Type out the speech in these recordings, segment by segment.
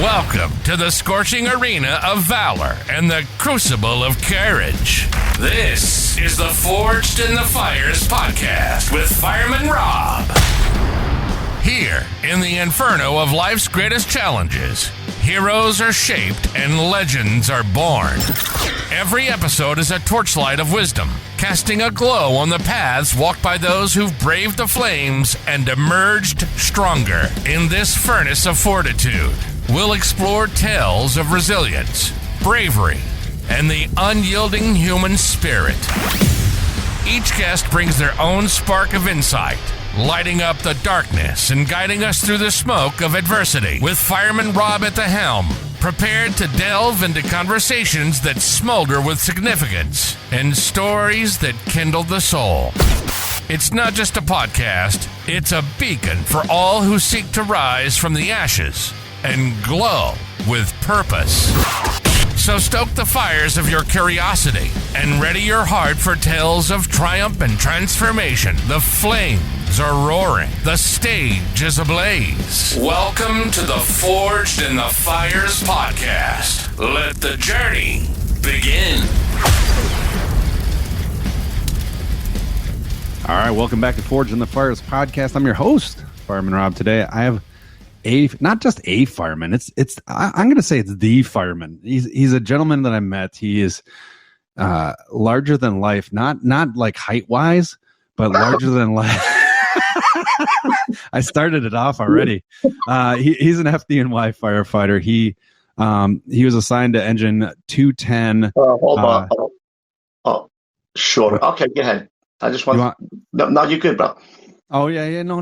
Welcome to the scorching arena of valor and the crucible of courage. This is the Forged in the Fires podcast with Fireman Rob. Here, in the inferno of life's greatest challenges, heroes are shaped and legends are born. Every episode is a torchlight of wisdom, casting a glow on the paths walked by those who've braved the flames and emerged stronger. In this furnace of fortitude, we'll explore tales of resilience, bravery, and the unyielding human spirit. Each guest brings their own spark of insight, lighting up the darkness and guiding us through the smoke of adversity. With Fireman Rob at the helm, prepared to delve into conversations that smolder with significance and stories that kindle the soul. It's not just a podcast, it's a beacon for all who seek to rise from the ashes and glow with purpose. So stoke the fires of your curiosity and ready your heart for tales of triumph and transformation. The flames are roaring. The stage is ablaze. Welcome to the Forged in the Fires podcast. Let the journey begin. All right, welcome back to Forged in the Fires podcast. I'm your host, Fireman Rob. Today I have not just a fireman. I'm going to say it's the fireman. He's a gentleman that I met. He is larger than life, not like height wise, but larger than life. I started it off already. He's an FDNY firefighter. He was assigned to engine 210. Hold on. Oh, sure. Okay, go ahead. I just want. No, you're good, bro. Oh yeah, no.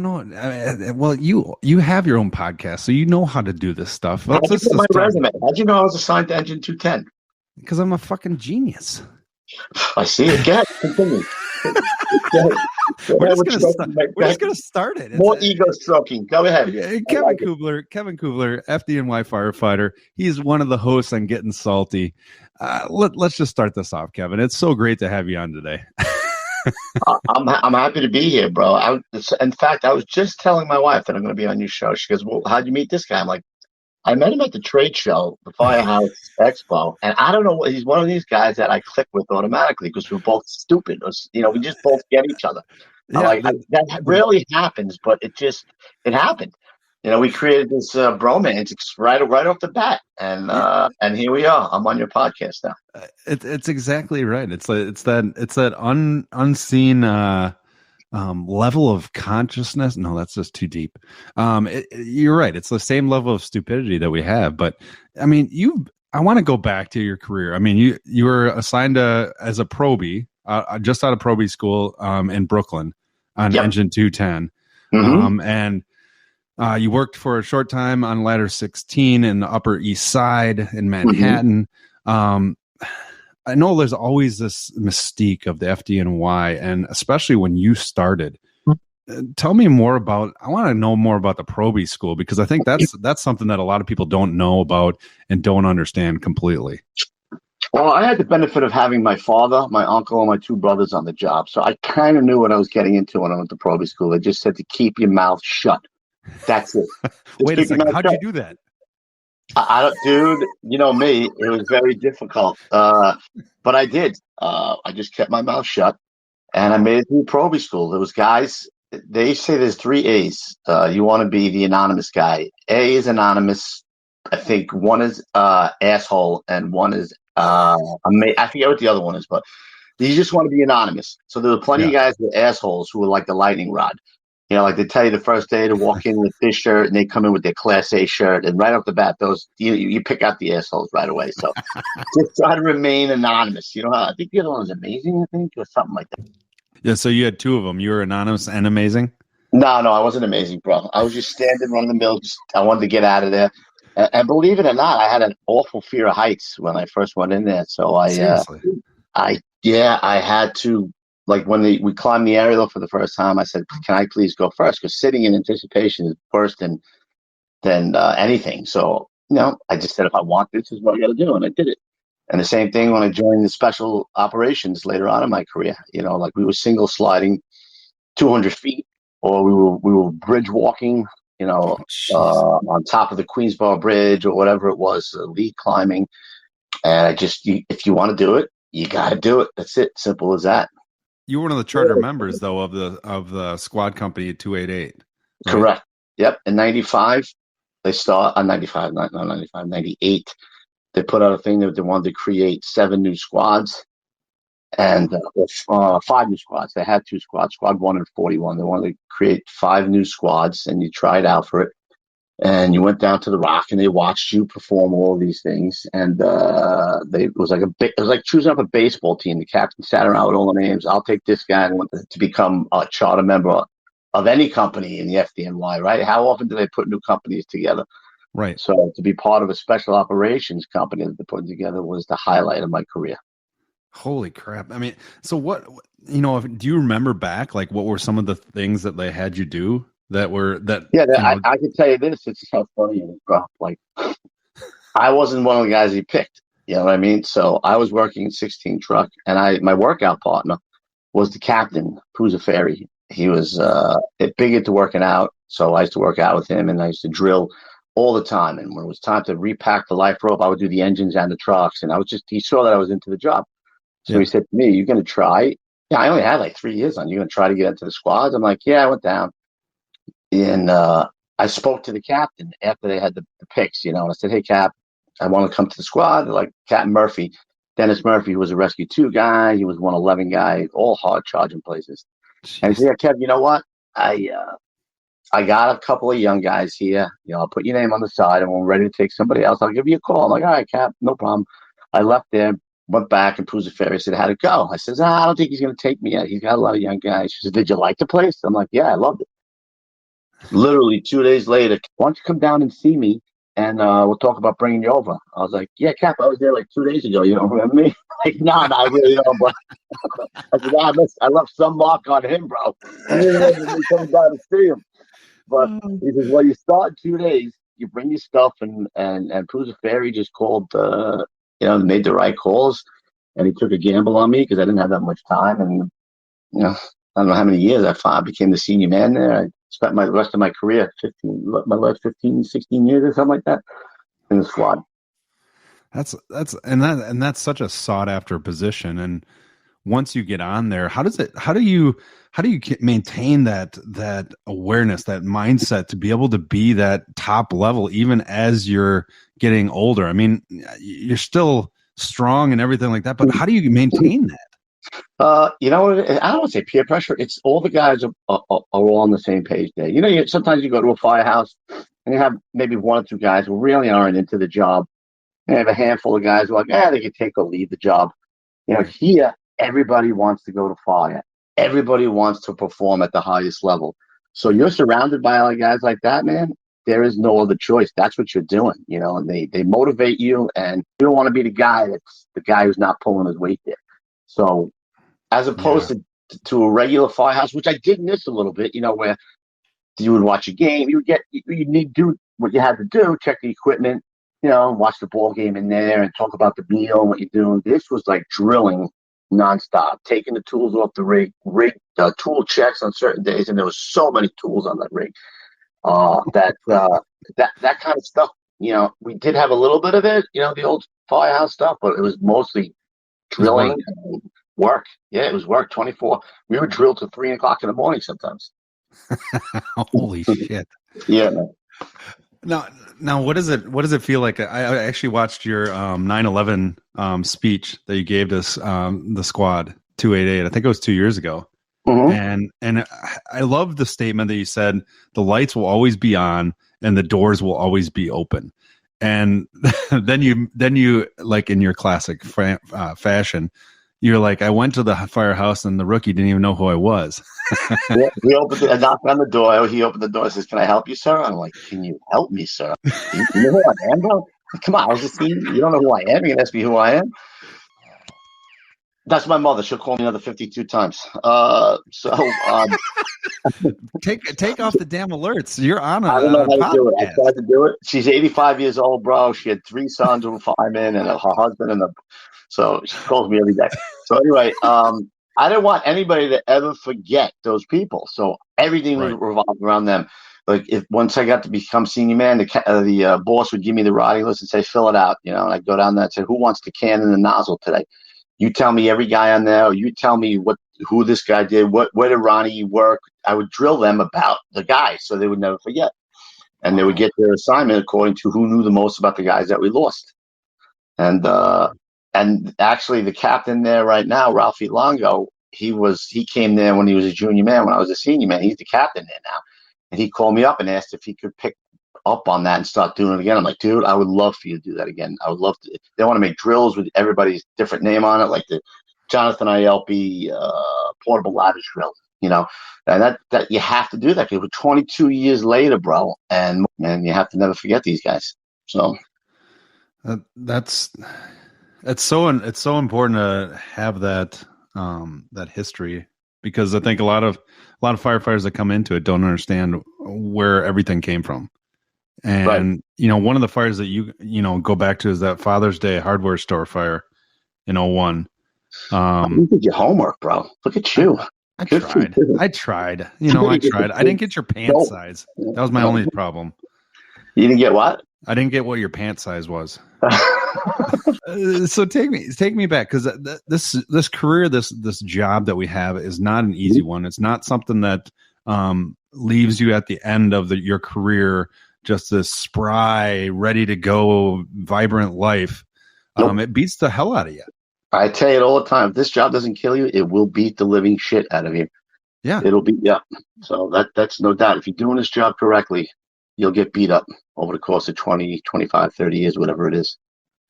Well, you have your own podcast, so you know how to do this stuff. How'd you put my resume? How'd you know I was assigned to engine 210? Because I'm a fucking genius. I see it. Go ahead, continue. We're just gonna start it. More ego stroking. Go ahead. Kevin Kubler, FDNY firefighter. He's one of the hosts on Getting Salty. Let's just start this off, Kevin. It's so great to have you on today. I'm happy to be here, bro. In fact, I was just telling my wife that I'm going to be on your show. She goes, "Well, how'd you meet this guy?" I'm like, "I met him at the trade show, the Firehouse Expo, and I don't know what he's one of these guys that I click with automatically because we're both stupid. We just both get each other. Yeah, that rarely happens, but it happened. We created this bromance right off the bat, and here we are. I'm on your podcast now. It's exactly right. It's that unseen level of consciousness. No, that's just too deep. You're right. It's the same level of stupidity that we have. But I mean, I want to go back to your career. I mean, you were assigned as a probie, just out of probie school in Brooklyn on engine 210, and you worked for a short time on Ladder 16 in the Upper East Side in Manhattan. I know there's always this mystique of the FDNY, and especially when you started. Tell me more about. I want to know more about the probie school because I think that's something that a lot of people don't know about and don't understand completely. Well, I had the benefit of having my father, my uncle, and my two brothers on the job, so I kind of knew what I was getting into when I went to probie school. They just said to keep your mouth shut. That's it. Wait a second. How'd you do that? I don't, dude. You know me. It was very difficult, but I did. I just kept my mouth shut, and I made it through probie school. There was guys. They say there's 3 A's. You want to be the anonymous guy. A is anonymous. I think one is asshole, and one is I forget what the other one is, but you just want to be anonymous. So there were plenty of guys with assholes who were like the lightning rod. Like they tell you the first day to walk in with this shirt, and they come in with their Class A shirt, and right off the bat, those you pick out the assholes right away. So just try to remain anonymous. I think the other one was amazing, I think, or something like that. Yeah, so you had 2 of them. You were anonymous and amazing? No, I wasn't amazing, bro. I was just standing run of the mill. I wanted to get out of there. And believe it or not, I had an awful fear of heights when I first went in there. So I had to. Like when we climbed the aerial for the first time, I said, "Can I please go first?" Because sitting in anticipation is worse than anything. So I just said, if I want this, is what I got to do, and I did it. And the same thing when I joined the special operations later on in my career. Like we were single sliding 200 feet, or we were bridge walking Jeez. on top of the Queensboro Bridge or whatever it was, lead climbing. And if you want to do it, you got to do it. That's it. Simple as that. You were one of the charter members, though, of the squad company 288. Right? Correct. Yep. In 95, they start on 95, not 95, 98. They put out a thing that they wanted to create 7 new squads and 5 new squads. They had 2 squads, squad 1 and 41. They wanted to create 5 new squads, and you tried out for it. And you went down to the Rock, and they watched you perform all of these things. And it was like choosing up a baseball team. The captain sat around with all the names. I'll take this guy and want to become a charter member of any company in the FDNY. Right? How often do they put new companies together? Right. So to be part of a special operations company that they're putting together was the highlight of my career. Holy crap! I mean, so what? Do you remember back? Like, what were some of the things that they had you do? Yeah, I can tell you this. It's so funny, bro. Like, I wasn't one of the guys he picked. You know what I mean? So I was working in 16 truck, and my workout partner was the captain, Ferry. He was big into working out, so I used to work out with him, and I used to drill all the time. And when it was time to repack the life rope, I would do the engines and the trucks. And he saw that I was into the job, so he said to me, "You're going to try?" Yeah, I only had like 3 years on. You're going to try to get into the squads? I'm like, yeah. I went down. And I spoke to the captain after they had the picks, and I said, "Hey, Cap, I want to come to the squad." They're like, Captain Murphy, Dennis Murphy, who was a Rescue 2 guy. He was 111 guy, all hard charging places. Jeez. And he said, "Yeah, Kev, you know what? I got a couple of young guys here. I'll put your name on the side, and when we're ready to take somebody else, I'll give you a call." I'm like, "All right, Cap, no problem." I left there, went back, and Ferry said, "How'd it go?" I said, "I don't think he's going to take me yet. He's got a lot of young guys." She said, "Did you like the place?" I'm like, "Yeah, I loved it." Literally 2 days later, "Why don't you come down and see me, and we'll talk about bringing you over?" I was like, "Yeah, Cap, I was there like 2 days ago. You don't remember me?" Like, no, I really don't. But I said, I left some mark on him, bro. He didn't want me coming down to see him. But he says, "Well, you start in 2 days. You bring your stuff," and Ferry just called, made the right calls, and he took a gamble on me because I didn't have that much time, and I don't know how many years I became the senior man there. I spent the rest of my career, 16 years or something like that, in the squad. That's such a sought after position. And once you get on there, how do you maintain that awareness, that mindset to be able to be that top level, even as you're getting older? I mean, you're still strong and everything like that, but how do you maintain that? I don't want to say peer pressure. It's all the guys are all on the same page there. Sometimes you go to a firehouse and you have maybe 1 or 2 guys who really aren't into the job. And you have a handful of guys who are like, they can take or leave the job. Here, everybody wants to go to fire. Everybody wants to perform at the highest level. So you're surrounded by all guys like that, man. There is no other choice. That's what you're doing, and they motivate you, and you don't want to be the guy who's not pulling his weight there. So as opposed to a regular firehouse, which I did miss a little bit, where you would watch a game, you need to do what you had to do, check the equipment, watch the ball game in there and talk about the meal and what you're doing. This was like drilling nonstop, taking the tools off the rig, tool checks on certain days, and there was so many tools on that rig. That kind of stuff, we did have a little bit of it, the old firehouse stuff, but it was mostly drilling and work. Yeah, it was work 24. We would drill till 3 o'clock in the morning sometimes. Holy shit. Yeah. Now, what does it feel like? I actually watched your 9/11 speech that you gave us, the squad 288. I think it was 2 years ago. Mm-hmm. And I love the statement that you said, the lights will always be on and the doors will always be open. And then you like in your classic fashion, you're like, I went to the firehouse and the rookie didn't even know who I was. Yeah, he opened I knocked on the door. He opened the door and says, "Can I help you, sir?" I'm like, "Can you help me, sir? You know who I am, bro? Come on, I was just seeing you. Don't know who I am. You can ask me who I am." That's my mother. She'll call me another 52 times. Take off the damn alerts. You're on I don't know how to do it. I tried to do it. She's 85 years old, bro. She had 3 sons who were firemen and her husband, so she calls me every day. So anyway, I didn't want anybody to ever forget those people. So everything was revolved around them. like if once I got to become senior man, the boss would give me the riding list and say, fill it out, and I'd go down there and say, who wants the can and the nozzle today? You tell me every guy on there, or you tell me who this guy did, where did Ronnie work. I would drill them about the guys so they would never forget. And they would get their assignment according to who knew the most about the guys that we lost. And actually the captain there right now, Ralphie Longo, he came there when he was a junior man, when I was a senior man. He's the captain there now. And he called me up and asked if he could pick up on that and start doing it again. I'm like, dude, I would love for you to do that again. I would love to. They want to make drills with everybody's different name on it, like the Jonathan ILP portable ladder drill, and that you have to do that because we're 22 years later, bro, and you have to never forget these guys. So it's so important to have that history, because I think a lot of firefighters that come into it don't understand where everything came from. And one of the fires that you go back to is that Father's Day hardware store fire in 01. You did your homework, bro. Look at you. I tried. I didn't get your pant size. That was my only problem. You didn't get what? I didn't get what your pant size was. So take me back, because this career, this job that we have is not an easy one. It's not something that leaves you at the end of your career just this spry, ready to go, vibrant life. Nope. It beats the hell out of you. I tell you it all the time. If this job doesn't kill you, it will beat the living shit out of you. Yeah. It'll be, yeah. So that's no doubt. If you're doing this job correctly, you'll get beat up over the course of 20, 25, 30 years, whatever it is.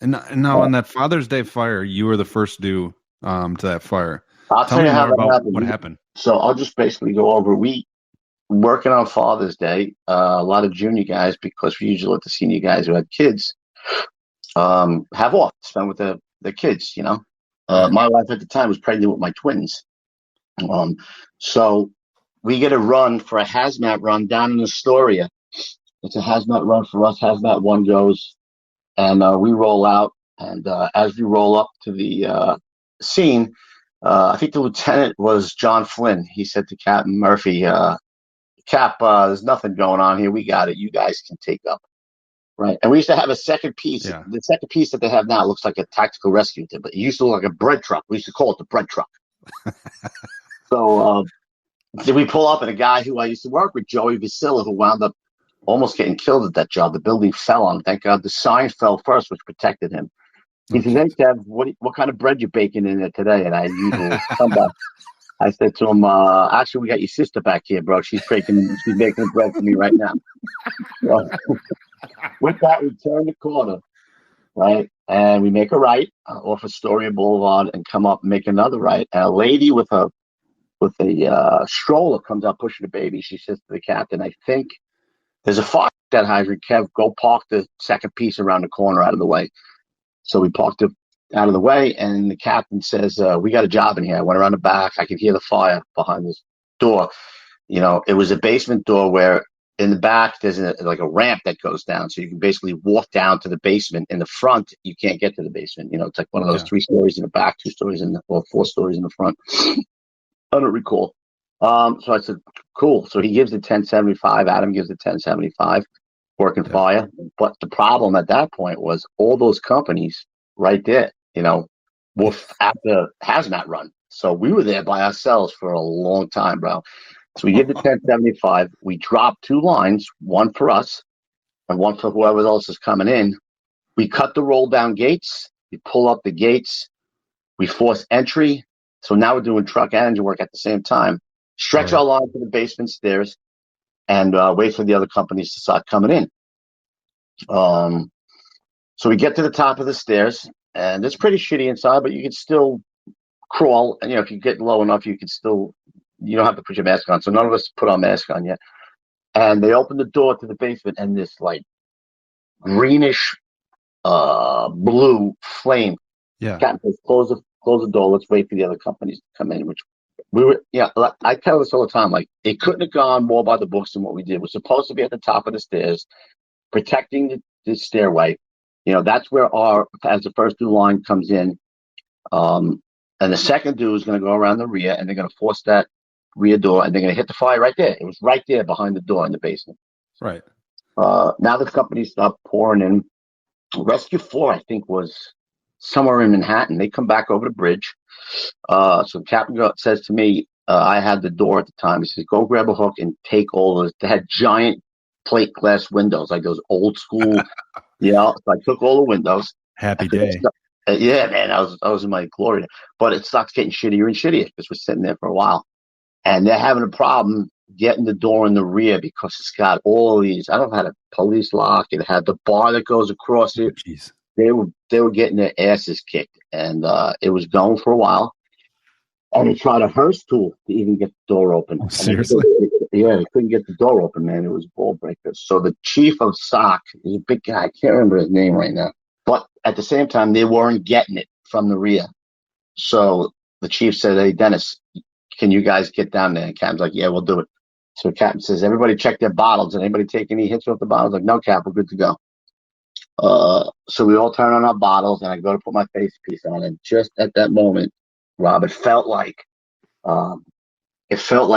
And now on that Father's Day fire, you were the first due to that fire. I'll tell you how that happened. What happened. So I'll just basically go over. We working on Father's Day, a lot of junior guys, because we usually let the senior guys who had kids have off, spend with the kids, My wife at the time was pregnant with my twins. So we get a run for a hazmat run down in Astoria. It's a hazmat run for us. Hazmat 1 goes, and we roll out. And as we roll up to the scene, I think the lieutenant was John Flynn. He said to Captain Murphy, Cap, there's nothing going on here. We got it. You guys can take up. Right. And we used to have a second piece. Yeah. The second piece that they have now looks like a tactical rescue team, but it used to look like a bread truck. We used to call it the bread truck. So did we pull up, and a guy who I used to work with, Joey Vasilla, who wound up almost getting killed at that job. The building fell on him. Thank God the sign fell first, which protected him. He says, "Hey, Kev, what kind of bread you baking in there today?" And I usually come back. I said to him, "Actually, we got your sister back here, bro. She's making bread for me right now." So, with that, we turn the corner, right, and we make a right off Astoria Boulevard and come up and make another right. And a lady with a stroller comes up pushing a baby. She says to the captain, "I think there's a fire at hydrant. Kev, go park the second piece around the corner out of the way." So we parked it out of the way, and the captain says, "We got a job in here." I went around the back. I could hear the fire behind this door. It was a basement door where in the back there's like a ramp that goes down, so you can basically walk down to the basement. In the front, you can't get to the basement. It's like one of those 3 stories in the back, 2 stories or 4 stories in the front. I don't recall. So I said, "Cool." So he gives the 1075. Adam gives the 1075. Working fire. But the problem at that point was all those companies right there, were at the hazmat run. So we were there by ourselves for a long time, bro. So we give the 1075. We drop 2 lines, one for us and one for whoever else is coming in. We cut the roll down gates. We pull up the gates. We force entry. So now we're doing truck and engine work at the same time. Stretch our line to the basement stairs and wait for the other companies to start coming in. So we get to the top of the stairs, and it's pretty shitty inside, but you can still crawl. And, if you get low enough, you don't have to put your mask on. So none of us put our mask on yet. And they open the door to the basement, and this like greenish blue flame. Yeah. Captain says, close the door. Let's wait for the other companies to come in, which we were, I tell this all the time, like it couldn't have gone more by the books than what we did. We're supposed to be at the top of the stairs, protecting the stairway. That's where as the first due line comes in. And the second due is going to go around the rear, and they're going to force that rear door, and they're going to hit the fire right there. It was right there behind the door in the basement. Right. Now the company stopped pouring in. Rescue 4, I think, was somewhere in Manhattan. They come back over the bridge. So the captain says to me, I had the door at the time. He says, go grab a hook and take all those. They had giant plate glass windows, like those old school, So I took all the windows. Happy day. Yeah, man, I was in my glory. But it starts getting shittier and shittier because we're sitting there for a while. And they're having a problem getting the door in the rear because it's got all of these. I don't know how to police lock. It had the bar that goes across it. Jeez. They were getting their asses kicked, and it was going for a while. And they tried a hearse tool to even get the door open. Oh, seriously? They couldn't get the door open, man. It was ball breakers. So the chief of SOC is a big guy. I can't remember his name right now. But at the same time, they weren't getting it from the rear. So the chief said, hey, Dennis, can you guys get down there? And Captain's like, yeah, we'll do it. So the captain says, everybody check their bottles. Did anybody take any hits off the bottles? Like, no, Cap, we're good to go. So we all turn on our bottles, and I go to put my face piece on. And just at that moment, Rob, it felt like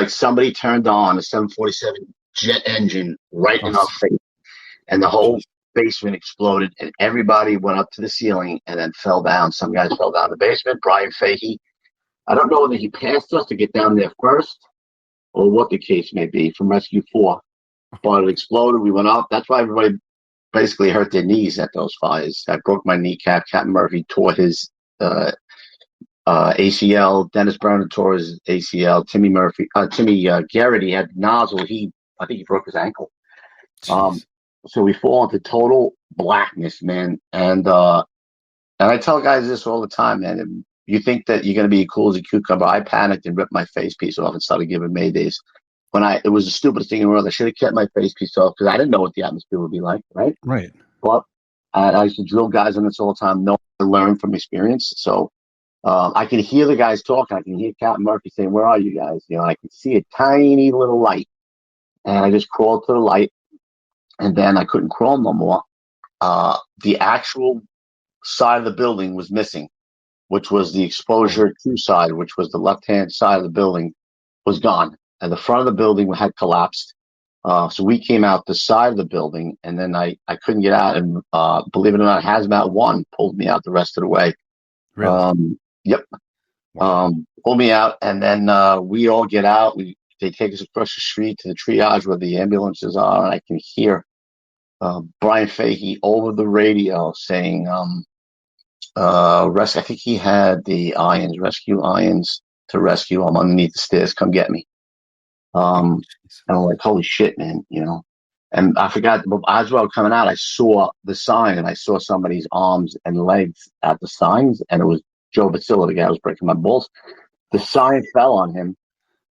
somebody turned on a 747 jet engine right in our face, and the whole basement exploded, and everybody went up to the ceiling and then fell down. Some guys fell down the basement. Brian Fahey, I don't know whether he passed us to get down there first or what the case may be from Rescue 4, but it exploded. We went up. That's why everybody basically hurt their knees at those fires. I broke my kneecap. Captain Murphy tore his ACL. Dennis Burnham tore his ACL. Timmy Garrity had nozzle. I think he broke his ankle. So we fall into total blackness, man. And I tell guys this all the time, man. If you think that you're going to be cool as a cucumber, I panicked and ripped my face piece off and started giving maydays. It was the stupidest thing in the world. I should have kept my face piece off because I didn't know what the atmosphere would be like, right? Right. But I used to drill guys on this all the time, know I learn from experience. So I can hear the guys talking. I can hear Captain Murphy saying, where are you guys? I can see a tiny little light. And I just crawled to the light. And then I couldn't crawl no more. The actual side of the building was missing, which was the exposure to side, which was the left-hand side of the building, was gone. And the front of the building had collapsed. So we came out the side of the building, and then I couldn't get out. And believe it or not, Hazmat 1 pulled me out the rest of the way. Really? Yep. Pulled me out, and then we all get out. They take us across the street to the triage where the ambulances are, and I can hear Brian Fahey over the radio saying, I think he had the irons, rescue irons to rescue. I'm underneath the stairs. Come get me. And I'm like, holy shit, man, And I forgot, as well coming out, I saw the sign, and I saw somebody's arms and legs at the signs, and it was Joe Bacilla, the guy who was breaking my balls. The sign fell on him,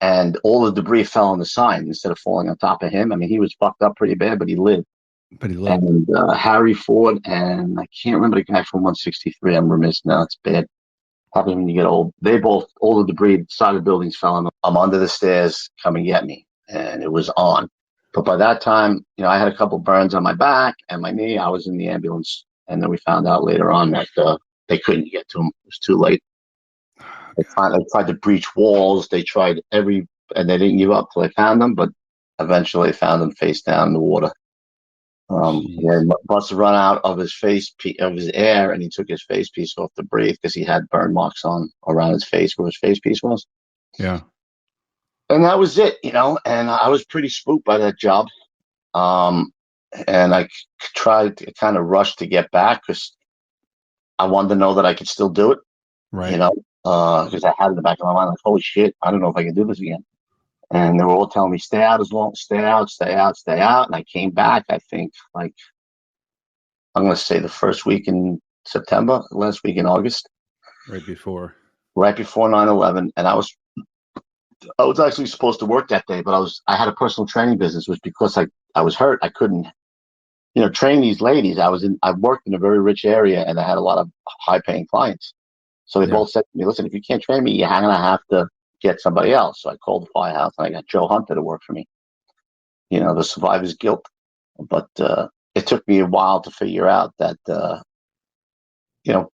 and all the debris fell on the sign instead of falling on top of him. I mean, he was fucked up pretty bad, but he lived. And Harry Ford, and I can't remember the guy from 163. I'm remiss now. It's bad. Happens when you get old. All the debris, the side of the buildings fell on them. I'm under the stairs. Come and get me. And it was on. But by that time, I had a couple burns on my back and my knee. I was in the ambulance. And then we found out later on that they couldn't get to him. It was too late. They tried to breach walls. They tried and they didn't give up till they found them. But eventually they found him face down in the water. Must have run out of his air, and he took his face piece off to breathe because he had burn marks around his face where his face piece was. Yeah. And that was it, and I was pretty spooked by that job. And I tried to kind of rush to get back because I wanted to know that I could still do it. Right. Because I had in the back of my mind, like, holy shit, I don't know if I can do this again. And they were all telling me, stay out. And I came back, I think, I'm going to say the first week in September, last week in August. Right before 9/11. And I was actually supposed to work that day, but I had a personal training business, which because I was hurt, I couldn't, train these ladies. I worked in a very rich area, and I had a lot of high paying clients. So they both said to me, listen, if you can't train me, you're going to have to get somebody else. So I called the firehouse, and I got Joe Hunter to work for me. The survivor's guilt. But it took me a while to figure out that,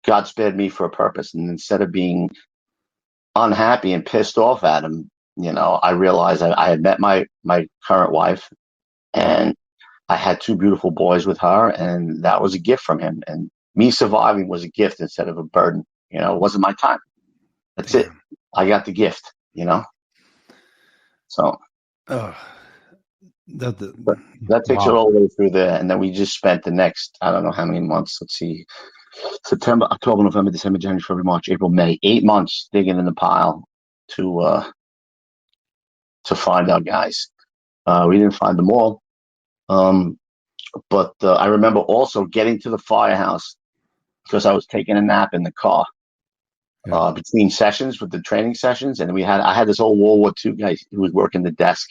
God spared me for a purpose. And instead of being unhappy and pissed off at him, I realized I had met my current wife, and I had two beautiful boys with her, and that was a gift from him. And me surviving was a gift instead of a burden. You know, it wasn't my time. That's it. I got the gift, you know? So that takes it all the way through there. And then we just spent the next, I don't know how many months. Let's see, September, October, November, December, January, February, March, April, May. 8 months digging in the pile to find our guys. We didn't find them all. But I remember also getting to the firehouse because I was taking a nap in the car between sessions with the training sessions. And I had this old World War II guy who was working the desk.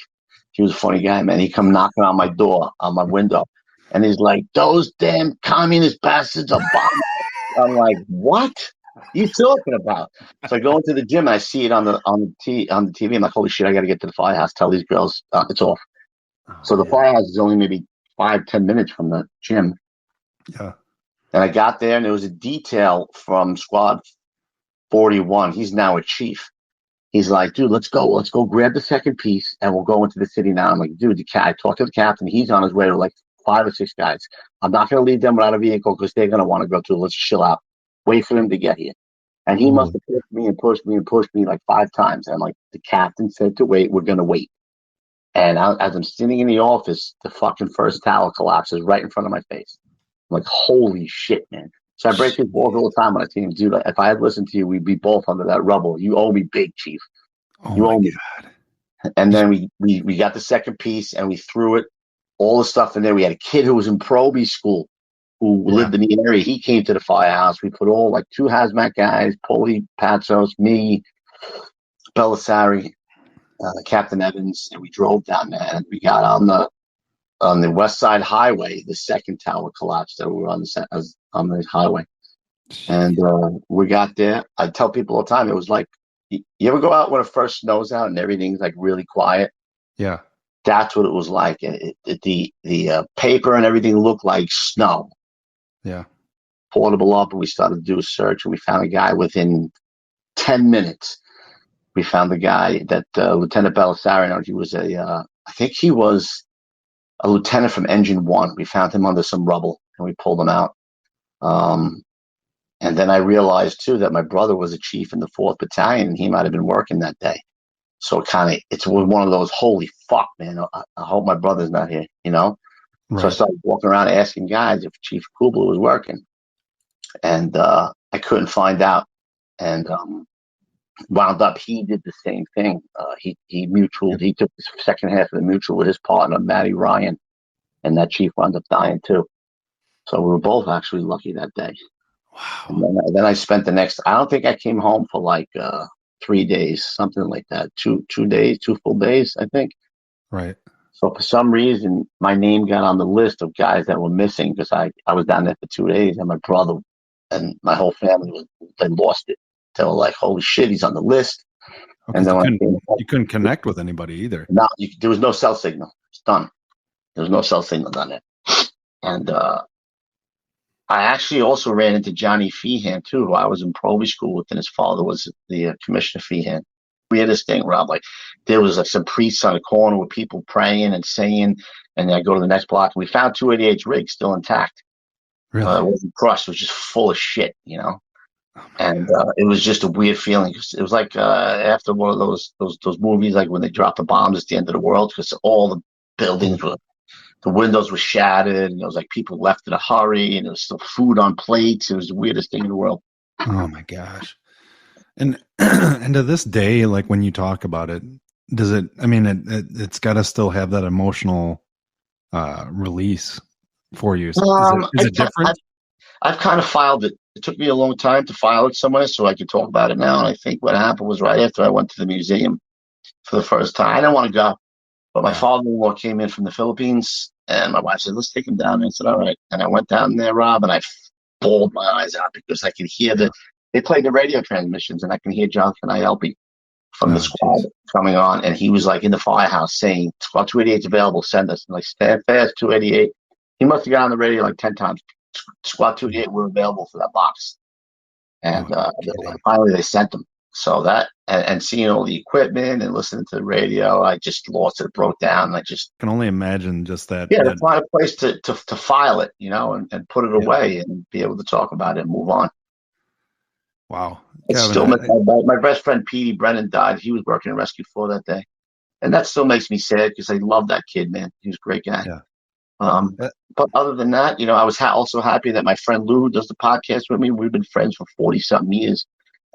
He was a funny guy, man. He come knocking on my door, on my window. And he's like, those damn communist bastards are bombing. I'm like, what are you talking about? So I go into the gym and I see it on the TV. I'm like, holy shit, I got to get to the firehouse. Tell these girls it's off. So the firehouse is only maybe 5-10 minutes from the gym. Yeah. And I got there and there was a detail from Squad 41. He's now a chief. He's like, dude, let's go grab the second piece and we'll go into the city now. I'm like, dude, I talked to the captain. He's on his way to like 5 or 6 guys. I'm not going to leave them without a vehicle because they're going to want to go too. Let's chill out. Wait for them to get here. And he must have pushed me and pushed me and pushed me like 5 times. And I'm like, the captain said to wait. We're going to wait. And as I'm sitting in the office, the fucking first tower collapses right in front of my face. I'm like, holy shit, man. So I break his balls all the time when I see him do that. If I had listened to you, we'd be both under that rubble. You owe me big, chief. You owe me. And then we got the second piece and we threw it, all the stuff in there. We had a kid who was in probie school who lived in the area. He came to the firehouse. We put all like 2 hazmat guys, Paulie Patsos, me, Belisari, Captain Evans, and we drove down there and we got on the West Side Highway. The second tower collapsed that we were on the highway. And we got there. I tell people all the time, it was like, you ever go out when it first snows out and everything's like really quiet? Yeah. That's what it was like. The paper and everything looked like snow. Yeah. Portable up, and we started to do a search, and we found a guy within 10 minutes. We found the guy that Lieutenant Belisari, he was I think he was a lieutenant from Engine 1. We found him under some rubble, and we pulled him out. And then I realized, too, that my brother was a chief in the 4th Battalion, and he might have been working that day. So it's one of those, holy fuck, man, I hope my brother's not here, you know? Right. So I started walking around asking guys if Chief Kubler was working. And I couldn't find out. And wound up, he did the same thing. He took the second half of the mutual with his partner, Matty Ryan, and that chief wound up dying, too. So we were both actually lucky that day. Wow. And then I spent the next, I don't think I came home for like 3 days, something like that. 2 days, 2 full days, I think. Right. So for some reason, my name got on the list of guys that were missing because I was down there for 2 days, and my brother and my whole family they lost it. They were like, holy shit, he's on the list. Okay, and then you couldn't connect with anybody either. No, there was no cell signal. It's done. There was no cell signal down there. And I actually also ran into Johnny Feehan, too, who I was in probie school with, and his father was the Commissioner Feehan. We had this thing, Rob, like there was like some priests on the corner with people praying and saying, and then I go to the next block, and we found 288's rig still intact. Really? It wasn't crushed. It was just full of shit, you know? And it was just a weird feeling. It was like after one of those movies, like when they drop the bombs at the end of the world, because all the buildings were, the windows were shattered, and it was like people left in a hurry, and there was still food on plates. It was the weirdest thing in the world. Oh my gosh! And to this day, like when you talk about it, does it? I mean, it's got to still have that emotional release for you. Is it different? I've kind of filed it. It took me a long time to file it somewhere so I could talk about it now. And I think what happened was right after I went to the museum for the first time. I didn't want to go, but my father-in-law came in from the Philippines, and my wife said, let's take him down. And I said, all right. And I went down there, Rob, and I bawled my eyes out because I could hear they played the radio transmissions, and I can hear Jonathan Ielpi from the squad coming on. And he was like in the firehouse saying, Squad 288 is available, send us. And like, stand fast, 288. He must have got on the radio like 10 times. Squad 288 were available for that box. And finally they sent them. So that and seeing all the equipment and listening to the radio, I just lost it, broke down. I just can only imagine just that. to find a place to file it, and put it away and be able to talk about it and move on. Wow. It's still my best friend Petey Brennan died. He was working in Rescue 4 that day. And that still makes me sad because I love that kid, man. He was a great guy. Yeah. But other than that, I was also happy that my friend Lou, who does the podcast with me, we've been friends for 40-something years.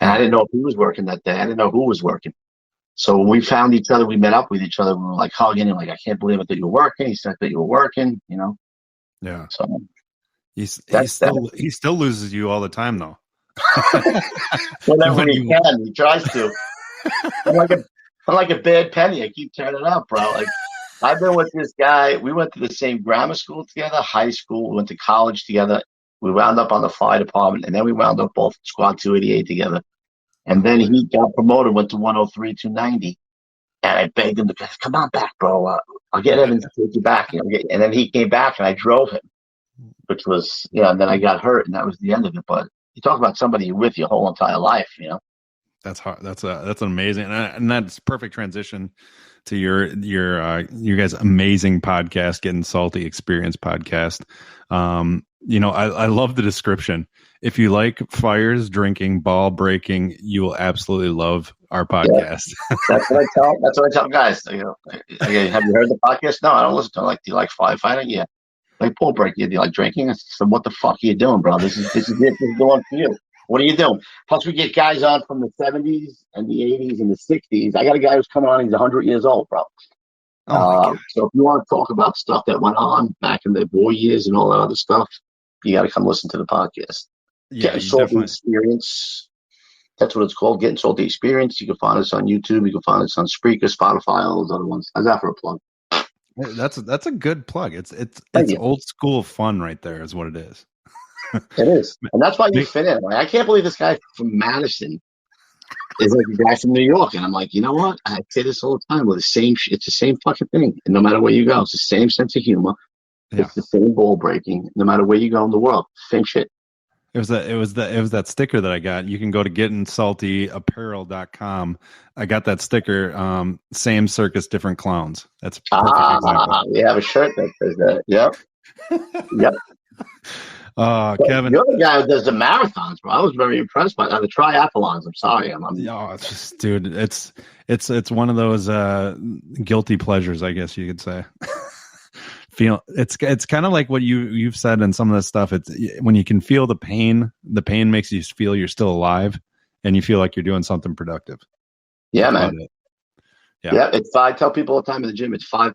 And I didn't know if he was working that day. I didn't know who was working. So when we found each other, we met up with each other. We were like hugging and like, I can't believe it that you were working. He said that you were working, Yeah. So he still loses you all the time, though. Whenever he can, he tries to. I'm like a bad penny. I keep turning up, bro. Like I've been with this guy. We went to the same grammar school together, high school. We went to college together. We wound up on the fire department, and then we wound up both Squad 288 together. And then he got promoted, went to 103, 290. And I begged him to come on back, bro. I'll get Evans to take you back. And then he came back, and I drove him, which was, and then I got hurt, and that was the end of it. But you talk about somebody you're with your whole entire life, That's hard. That's an amazing, and that's perfect transition to your guys' amazing podcast, Getting Salty Experience podcast. I love the description. If you like fires, drinking, ball breaking, you will absolutely love our podcast. Yeah. That's what I tell guys. Have you heard the podcast? No, I don't listen to it. Like, do you like firefighting? Yeah. Like ball breaking? Do you like drinking? I said, what the fuck are you doing, bro? This is it. This is going for you. What are you doing? Plus, we get guys on from the 70s and the 80s and the 60s. I got a guy who's coming on. He's 100 years old, bro. So if you want to talk about stuff that went on back in the boy years and all that other stuff, you got to come listen to the podcast. Yeah, Getting Salty Experience. That's what it's called. Getting Salty Experience. You can find us on YouTube. You can find us on Spreaker, Spotify, all those other ones. How's that for a plug? That's a good plug. It's old school fun right there is what it is. It is. And that's why you fit in. Like, I can't believe this guy from Madison is like a guy from New York. And I'm like, you know what? I say this all the time. Well, it's the same fucking thing. And no matter where you go, it's the same sense of humor. Yeah. It's the same ball breaking. No matter where you go in the world, same shit. It was that sticker that I got. You can go to gettingsaltyapparel.com. I got that sticker. Same circus, different clowns. That's a perfect example. We have a shirt that says that. Yep. Yep. Kevin, you're the guy who does the marathons, bro. I was very impressed by that. The triathlons. I'm sorry. It's just, dude. It's one of those guilty pleasures, I guess you could say. It's kind of like what you've said in some of this stuff. It's when you can feel the pain makes you feel you're still alive, and you feel like you're doing something productive. Yeah, man. Yeah. I tell people all the time in the gym, it's 5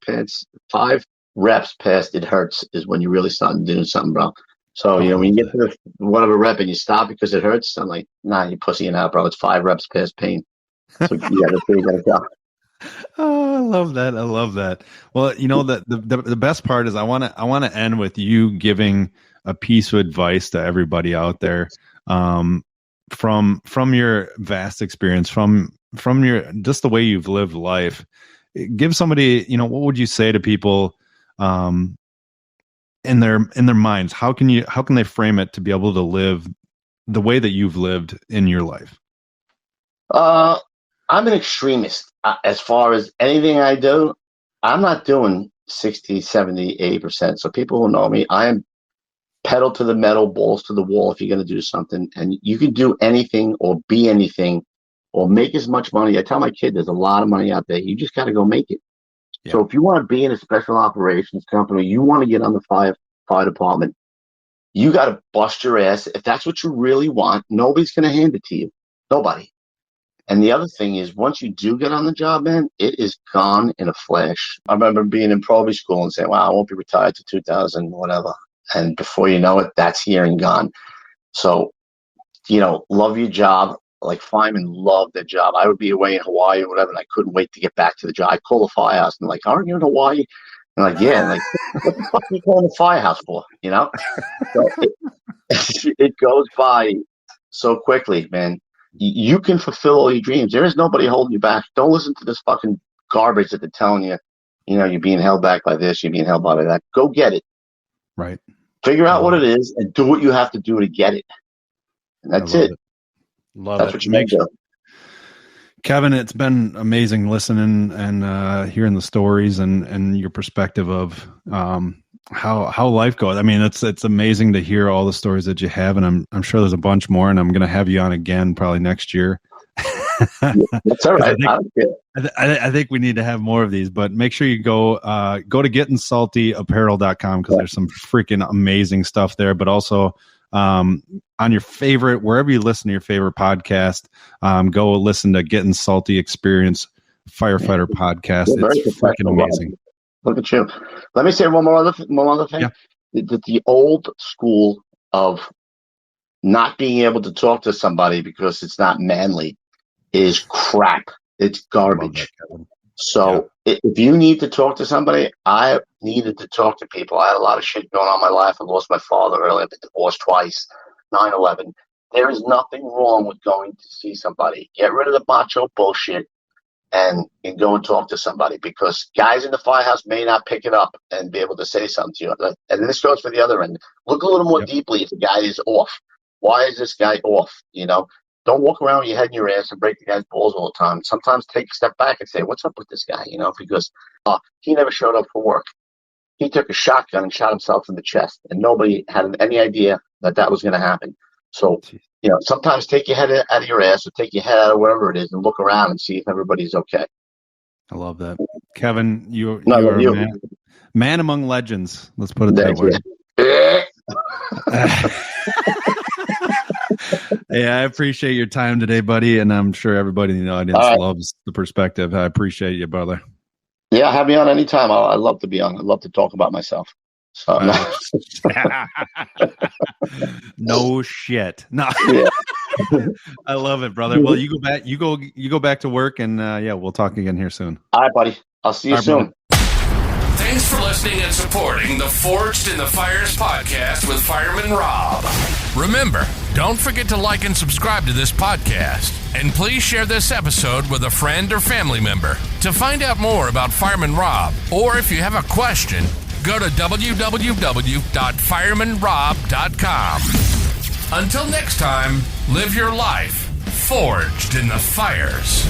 reps past it hurts is when you really start doing something, bro. So, when you get to the whatever rep and you stop because it hurts, I'm like, nah, you're pussying out, bro. It's 5 reps past pain. So that's where you gotta go. Oh, I love that. Well, the best part is I want to end with you giving a piece of advice to everybody out there, from your vast experience, from your just the way you've lived life. Give somebody, what would you say to people, in their minds? How can they frame it to be able to live the way that you've lived in your life? I'm an extremist. As far as anything I do, I'm not doing 60, 70, 80%. So people who know me, I am pedal to the metal, balls to the wall if you're going to do something. And you can do anything or be anything or make as much money. I tell my kid there's a lot of money out there. You just got to go make it. Yeah. So if you want to be in a special operations company, you want to get on the fire department, you got to bust your ass. If that's what you really want, nobody's going to hand it to you. Nobody. And the other thing is, once you do get on the job, man, it is gone in a flash. I remember being in probie school and saying, wow, I won't be retired to 2000, whatever. And before you know it, that's here and gone. So, love your job. Like firemen love their job. I would be away in Hawaii or whatever, and I couldn't wait to get back to the job. I'd call the firehouse and like, aren't you in Hawaii? And like, yeah. And like, what the fuck are you calling the firehouse for? So it goes by so quickly, man. You can fulfill all your dreams. There is nobody holding you back. Don't listen to this fucking garbage that they're telling you. You're being held back by this. You're being held by that. Go get it. Right. Figure out what it is and do what you have to do to get it. And that's it. Love that's it. What you make Kevin, it's been amazing listening and hearing the stories and your perspective of how life goes. I mean, it's amazing to hear all the stories that you have, and I'm sure there's a bunch more, and I'm going to have you on again probably next year. That's all right. I think we need to have more of these, but make sure you go to gettingsaltyapparel.com because there's some freaking amazing stuff there, but also on your favorite, wherever you listen to your favorite podcast, go listen to Getting Salty Experience Firefighter Podcast. It's freaking amazing. Look at you. Let me say one other thing. Yeah. The old school of not being able to talk to somebody because it's not manly is crap. It's garbage. So if you need to talk to somebody, I needed to talk to people. I had a lot of shit going on in my life. I lost my father early. I've been divorced twice, 9/11. There is nothing wrong with going to see somebody. Get rid of the macho bullshit and go and talk to somebody, because guys in the firehouse may not pick it up and be able to say something to you. And this goes for the other end. Look a little more deeply if the guy is off. Why is this guy off? Don't walk around with your head in your ass and break the guy's balls all the time. Sometimes take a step back and say, what's up with this guy? Because he never showed up for work. He took a shotgun and shot himself in the chest, and nobody had any idea that was going to happen. So, sometimes take your head out of your ass or take your head out of wherever it is and look around and see if everybody's okay. I love that. Kevin, you're a man among legends. Let's put it that way. Hey, I appreciate your time today, buddy, and I'm sure everybody in the audience loves the perspective. I appreciate you, brother. Yeah, have me on anytime. I'd love to be on. I'd love to talk about myself. So, no shit. No. Yeah. I love it, brother. Well, you go back to work, and we'll talk again here soon. All right, buddy. I'll see you soon. Brother. Thanks for listening and supporting the Forged in the Fires podcast with Fireman Rob. Remember, don't forget to like and subscribe to this podcast. And please share this episode with a friend or family member. To find out more about Fireman Rob, or if you have a question, go to www.firemanrob.com. Until next time, live your life forged in the fires.